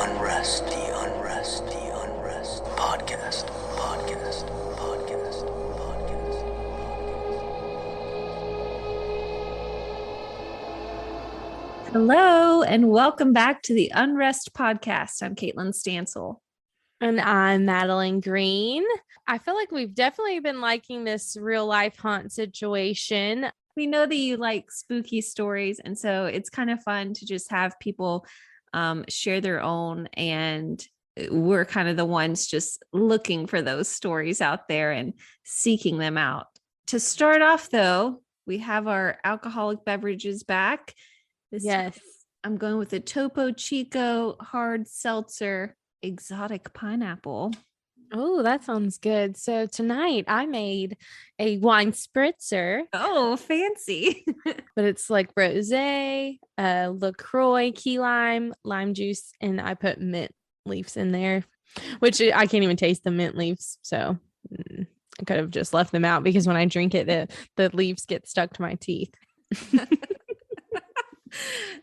Podcast. Hello, and welcome back to the Unrest Podcast. I'm Caitlin Stansel. And I'm Madeleine Green. I feel like we've definitely been liking this real life haunt situation. We know that you like spooky stories, and so it's kind of fun to just have people share their own, and we're kind of the ones just looking for those stories out there and seeking them out. To start off, though, we have our alcoholic beverages back. Yes. I'm going with the Topo Chico hard seltzer exotic pineapple. Oh, that sounds good. So tonight I made a wine spritzer. Oh, fancy. But it's like rosé, LaCroix, key lime, lime juice, and I put mint leaves in there, which I can't even taste the mint leaves. So I could have just left them out because when I drink it, the leaves get stuck to my teeth.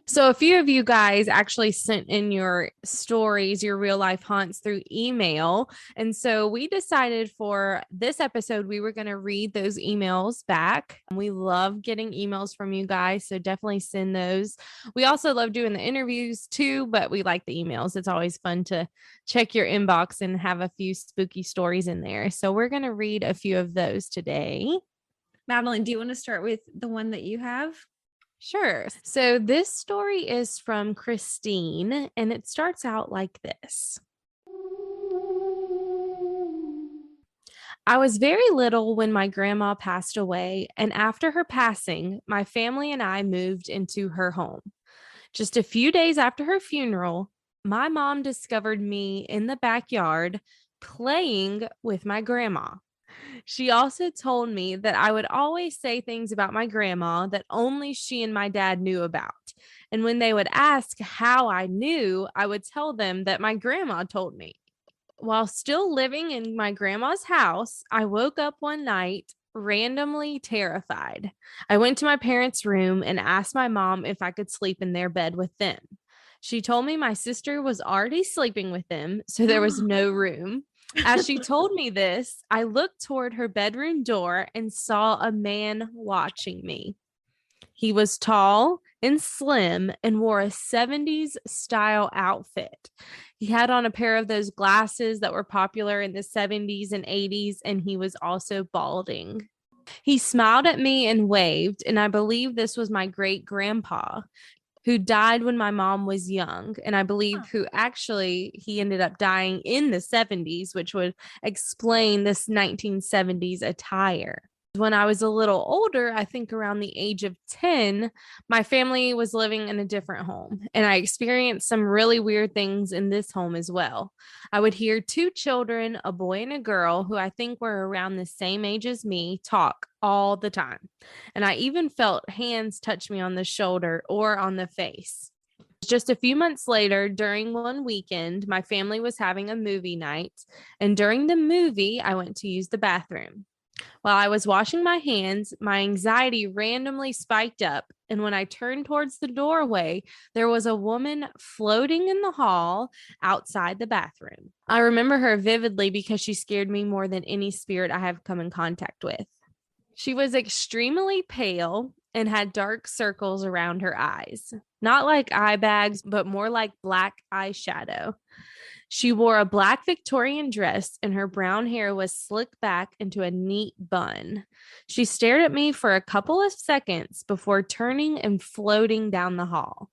So a few of you guys actually sent in your stories, your real life haunts through email. And so we decided for this episode, we were going to read those emails back. We love getting emails from you guys. So definitely send those. We also love doing the interviews too, but we like the emails. It's always fun to check your inbox and have a few spooky stories in there. So we're going to read a few of those today. Madeleine, do you want to start with the one that you have? Sure. So this story is from Christine, and it starts out like this. I was very little when my grandma passed away, and after her passing, my family and I moved into her home. Just a few days after her funeral, my mom discovered me in the backyard playing with my grandma. She also told me that I would always say things about my grandma that only she and my dad knew about. And when they would ask how I knew, I would tell them that my grandma told me. While still living in my grandma's house, I woke up one night randomly terrified. I went to my parents' room and asked my mom if I could sleep in their bed with them. She told me my sister was already sleeping with them, so there was no room. As she told me this, I looked toward her bedroom door and saw a man watching me. He was tall and slim and wore a 70s style outfit. He had on a pair of those glasses that were popular in the 70s and 80s, and he was also balding. He smiled at me and waved, and I believe this was my great grandpa, who died when my mom was young. And I believe he ended up dying in the 70s, which would explain this 1970s attire. When I was a little older, I think around the age of 10, my family was living in a different home, and I experienced some really weird things in this home as well. I would hear two children, a boy and a girl, who I think were around the same age as me, talk all the time. And I even felt hands touch me on the shoulder or on the face. Just a few months later, during one weekend, my family was having a movie night, and during the movie, I went to use the bathroom. While I was washing my hands, my anxiety randomly spiked up, and when I turned towards the doorway, there was a woman floating in the hall outside the bathroom. I remember her vividly because she scared me more than any spirit I have come in contact with. She was extremely pale and had dark circles around her eyes, not like eye bags, but more like black eyeshadow. She wore a black Victorian dress, and her brown hair was slicked back into a neat bun. She stared at me for a couple of seconds before turning and floating down the hall.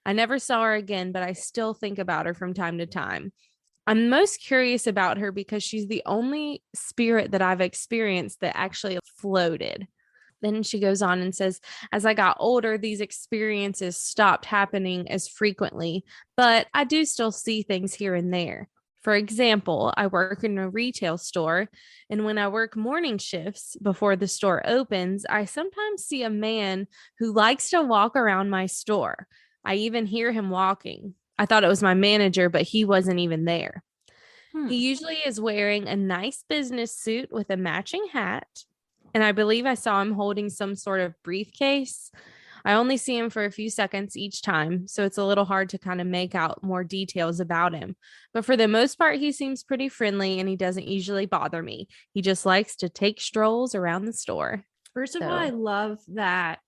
I never saw her again, but I still think about her from time to time. I'm most curious about her because she's the only spirit that I've experienced that actually floated. Then she goes on and says, as I got older, these experiences stopped happening as frequently, but I do still see things here and there. For example, I work in a retail store, and when I work morning shifts before the store opens, I sometimes see a man who likes to walk around my store. I even hear him walking. I thought it was my manager, but he wasn't even there. He usually is wearing a nice business suit with a matching hat, and I believe I saw him holding some sort of briefcase. I only see him for a few seconds each time, so it's a little hard to kind of make out more details about him. But for the most part, he seems pretty friendly and he doesn't usually bother me. He just likes to take strolls around the store. First of all, So, I love that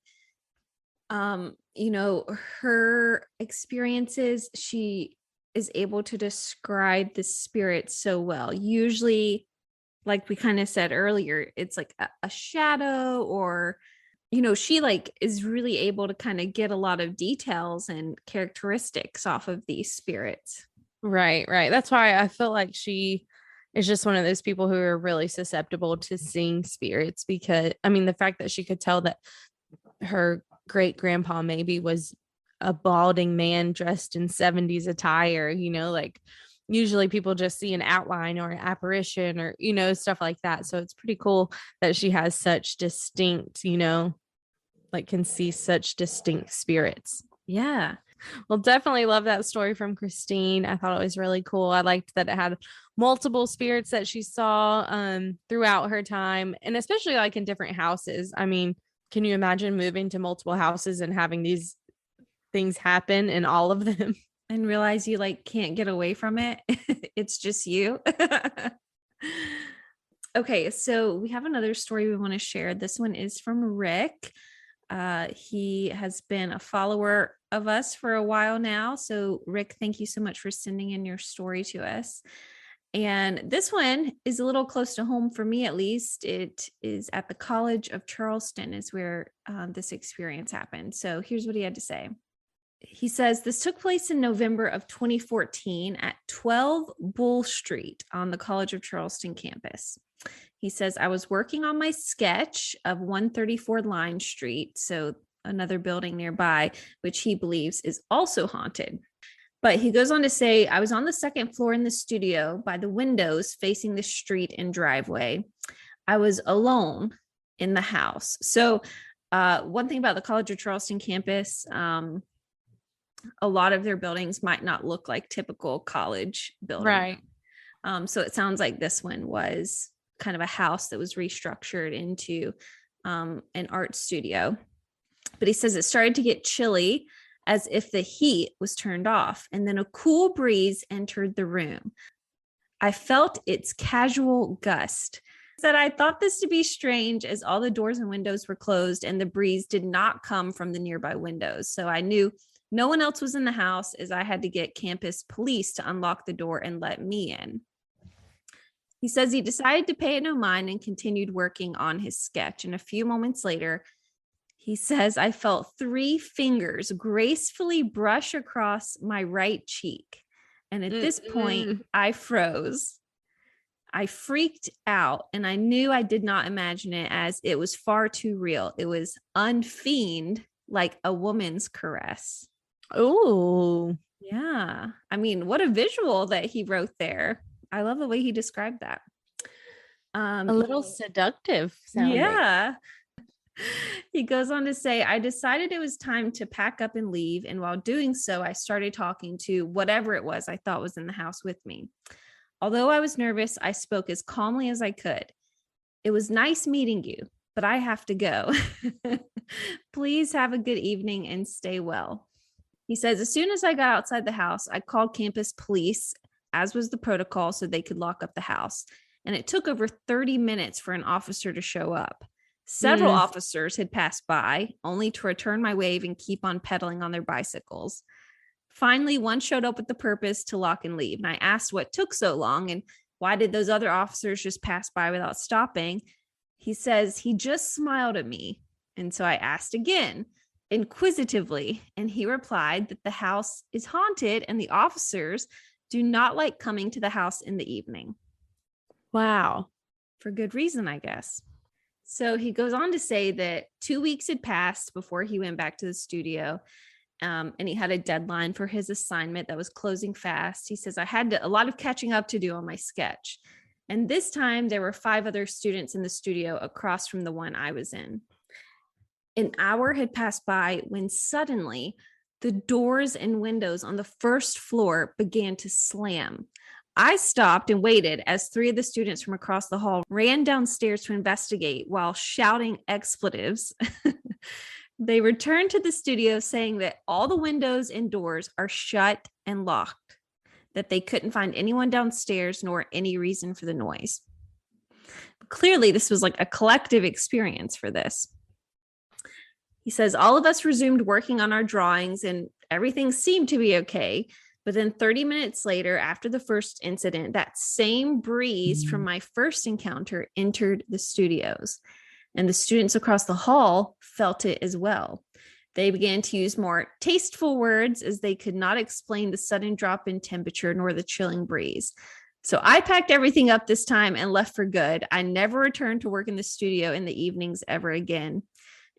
her experiences, she is able to describe the spirit so well. Usually, like we kind of said earlier, it's like a shadow, or she like is really able to kind of get a lot of details and characteristics off of these spirits. right, right. That's why I feel like she is just one of those people who are really susceptible to seeing spirits, because I mean, the fact that she could tell that her great grandpa maybe was a balding man dressed in 70s attire, like usually people just see an outline or an apparition or, stuff like that. So it's pretty cool that she has such distinct, like can see such distinct spirits. Yeah. Well, definitely love that story from Christine. I thought it was really cool. I liked that it had multiple spirits that she saw throughout her time, and especially like in different houses. I mean, can you imagine moving to multiple houses and having these things happen in all of them? And realize you like can't get away from it. It's just you. Okay, so we have another story we want to share. This one is from Rick. He has been a follower of us for a while now. So Rick, thank you so much for sending in your story to us. And this one is a little close to home for me, at least. It is at the College of Charleston is where this experience happened. So here's what he had to say. He says, this took place in November of 2014 at 12 Bull Street on the College of Charleston campus. He says, I was working on my sketch of 134 Line Street, so another building nearby, which he believes is also haunted. But he goes on to say, I was on the second floor in the studio by the windows facing the street and driveway. I was alone in the house. So one thing about the College of Charleston campus, a lot of their buildings might not look like typical college buildings. Right. So it sounds like this one was kind of a house that was restructured into an art studio. But he says it started to get chilly, as if the heat was turned off, and then a cool breeze entered the room. I felt its casual gust. He said, I thought this to be strange as all the doors and windows were closed and the breeze did not come from the nearby windows. So I knew no one else was in the house, as I had to get campus police to unlock the door and let me in. He says he decided to pay it no mind and continued working on his sketch. And a few moments later, he says, I felt 3 fingers gracefully brush across my right cheek. And at this point, I froze. I freaked out, and I knew I did not imagine it, as it was far too real. It was unfiend, like a woman's caress. Oh, yeah. I mean, what a visual that he wrote there. I love the way he described that. A little seductive sounding. Yeah. He goes on to say, I decided it was time to pack up and leave. And while doing so, I started talking to whatever it was I thought was in the house with me. Although I was nervous, I spoke as calmly as I could. It was nice meeting you, but I have to go. Please have a good evening and stay well. He says, as soon as I got outside the house, I called campus police, as was the protocol, so they could lock up the house. And it took over 30 minutes for an officer to show up. Several officers had passed by, only to return my wave and keep on pedaling on their bicycles. Finally, one showed up with the purpose to lock and leave. And I asked what took so long and why did those other officers just pass by without stopping? He says he just smiled at me. And so I asked again, inquisitively, and he replied that the house is haunted and the officers do not like coming to the house in the evening. Wow. For good reason, I guess. So he goes on to say that 2 weeks had passed before he went back to the studio, and he had a deadline for his assignment that was closing fast. He says, I had a lot of catching up to do on my sketch. And this time there were 5 other students in the studio across from the one I was in. An hour had passed by when suddenly the doors and windows on the first floor began to slam. I stopped and waited as 3 of the students from across the hall ran downstairs to investigate while shouting expletives. They returned to the studio saying that all the windows and doors are shut and locked, that they couldn't find anyone downstairs nor any reason for the noise. Clearly, this was like a collective experience for this. He says, all of us resumed working on our drawings and everything seemed to be okay. But then 30 minutes later, after the first incident, that same breeze from my first encounter entered the studios. And the students across the hall felt it as well. They began to use more tasteful words as they could not explain the sudden drop in temperature nor the chilling breeze. So I packed everything up this time and left for good. I never returned to work in the studio in the evenings ever again.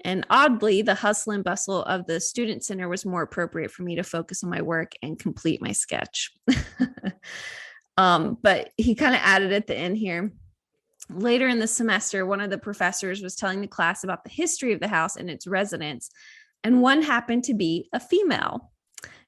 And oddly, the hustle and bustle of the student center was more appropriate for me to focus on my work and complete my sketch. But he kind of added at the end here. Later in the semester, one of the professors was telling the class about the history of the house and its residents, and one happened to be a female.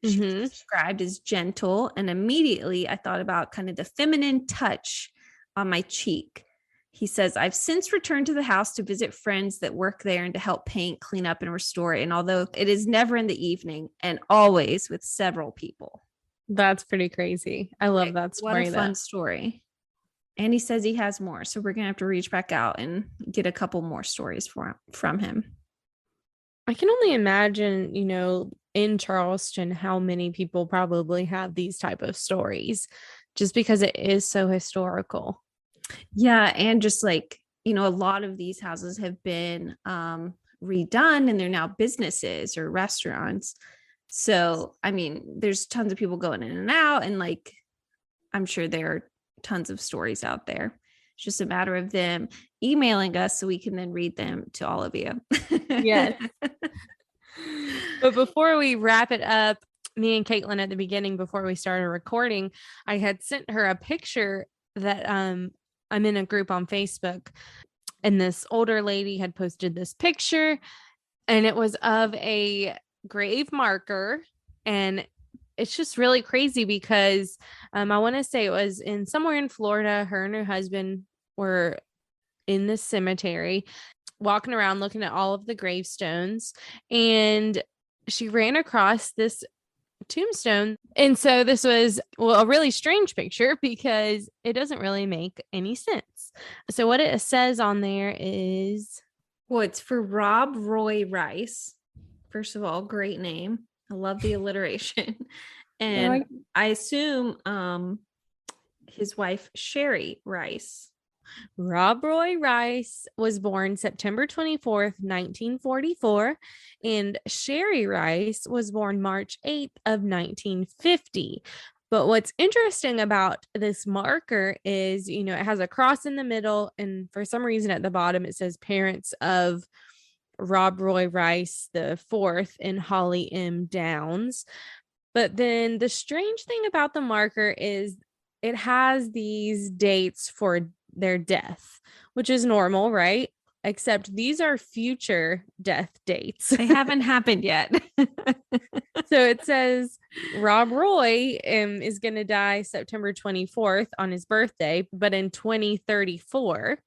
She was described as gentle, and immediately I thought about kind of the feminine touch on my cheek. He says, I've since returned to the house to visit friends that work there and to help paint, clean up, and restore it. And although it is never in the evening and always with several people. That's pretty crazy. I love that story. What a fun story. And he says he has more. So we're going to have to reach back out and get a couple more stories from him. I can only imagine, in Charleston, how many people probably have these type of stories just because it is so historical. Yeah. And just like, a lot of these houses have been redone and they're now businesses or restaurants. So, I mean, there's tons of people going in and out, and like, I'm sure there are tons of stories out there. It's just a matter of them emailing us so we can then read them to all of you. Yes. But before we wrap it up, me and Caitlin at the beginning, before we started recording, I had sent her a picture that I'm in a group on Facebook, and this older lady had posted this picture, and it was of a grave marker. And it's just really crazy because I want to say it was somewhere in Florida. Her and her husband were in this cemetery walking around looking at all of the gravestones, and she ran across this tombstone. And so this was, a really strange picture because it doesn't really make any sense. So what it says on there is, well, it's for Rob Roy Rice. First of all, great name. I love the alliteration. And I assume his wife, Sherry Rice. Rob Roy Rice was born September 24th, 1944, and Sherry Rice was born March 8th of 1950. But what's interesting about this marker is, it has a cross in the middle, and for some reason at the bottom it says parents of Rob Roy Rice the fourth and Holly M. Downs. But then the strange thing about the marker is it has these dates for their death, which is normal, right? Except these are future death dates. They haven't happened yet. So it says Rob Roy is going to die September 24th on his birthday, but in 2034.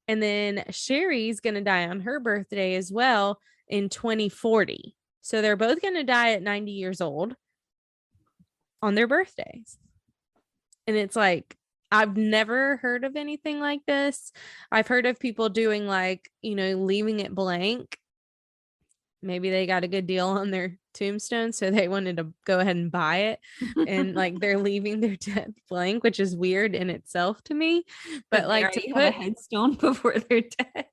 And then Sherry's going to die on her birthday as well in 2040. So they're both going to die at 90 years old on their birthdays. And it's like, I've never heard of anything like this. I've heard of people doing like, leaving it blank. Maybe they got a good deal on their tombstone, so they wanted to go ahead and buy it. And like they're leaving their death blank, which is weird in itself to me. But like to put a headstone before they're dead.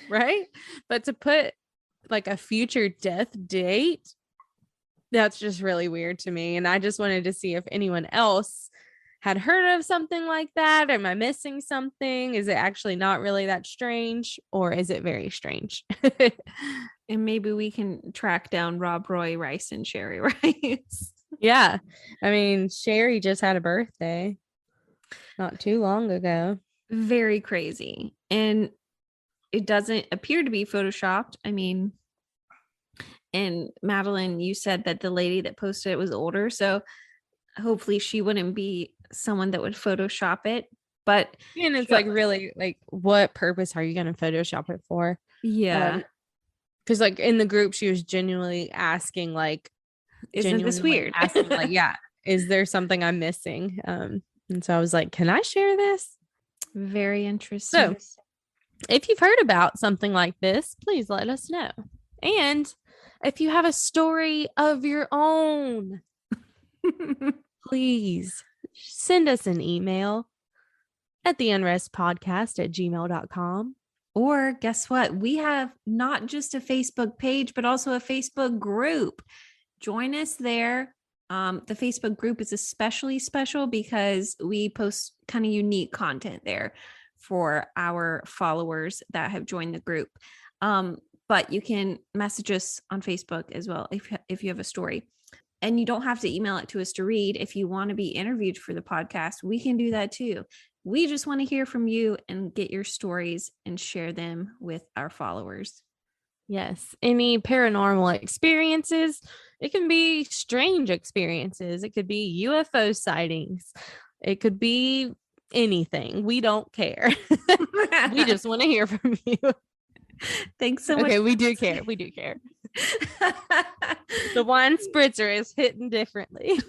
Right? But to put like a future death date, that's just really weird to me. And I just wanted to see if anyone else had heard of something like that. Am I missing something? Is it actually not really that strange, or is it very strange? And maybe we can track down Rob Roy Rice and Sherry Rice. Yeah. I mean, Sherry just had a birthday not too long ago. Very crazy. And it doesn't appear to be photoshopped. I mean, and Madeleine, you said that the lady that posted it was older, so hopefully she wouldn't be someone that would Photoshop it. But and it's like, really, like, what purpose are you going to Photoshop it for? Yeah. Because like in the group, she was genuinely asking, like, Isn't this weird? asking, like, yeah, is there something I'm missing? And so I was like, can I share this? Very interesting. So if you've heard about something like this, please let us know. And if you have a story of your own, please send us an email at theunrestpodcast@gmail.com. Or guess what? We have not just a Facebook page, but also a Facebook group. Join us there. The Facebook group is especially special because we post kind of unique content there for our followers that have joined the group. But you can message us on Facebook as well if you have a story. And you don't have to email it to us to read. If you want to be interviewed for the podcast, we can do that too. We just want to hear from you and get your stories and share them with our followers. Yes. Any paranormal experiences. It can be strange experiences. It could be UFO sightings. It could be anything. We don't care. We just want to hear from you. Thanks so much. Okay, we do care. We do care. The wine spritzer is hitting differently.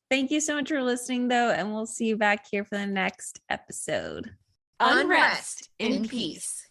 Thank you so much for listening, though, and we'll see you back here for the next episode. Unrest in Peace.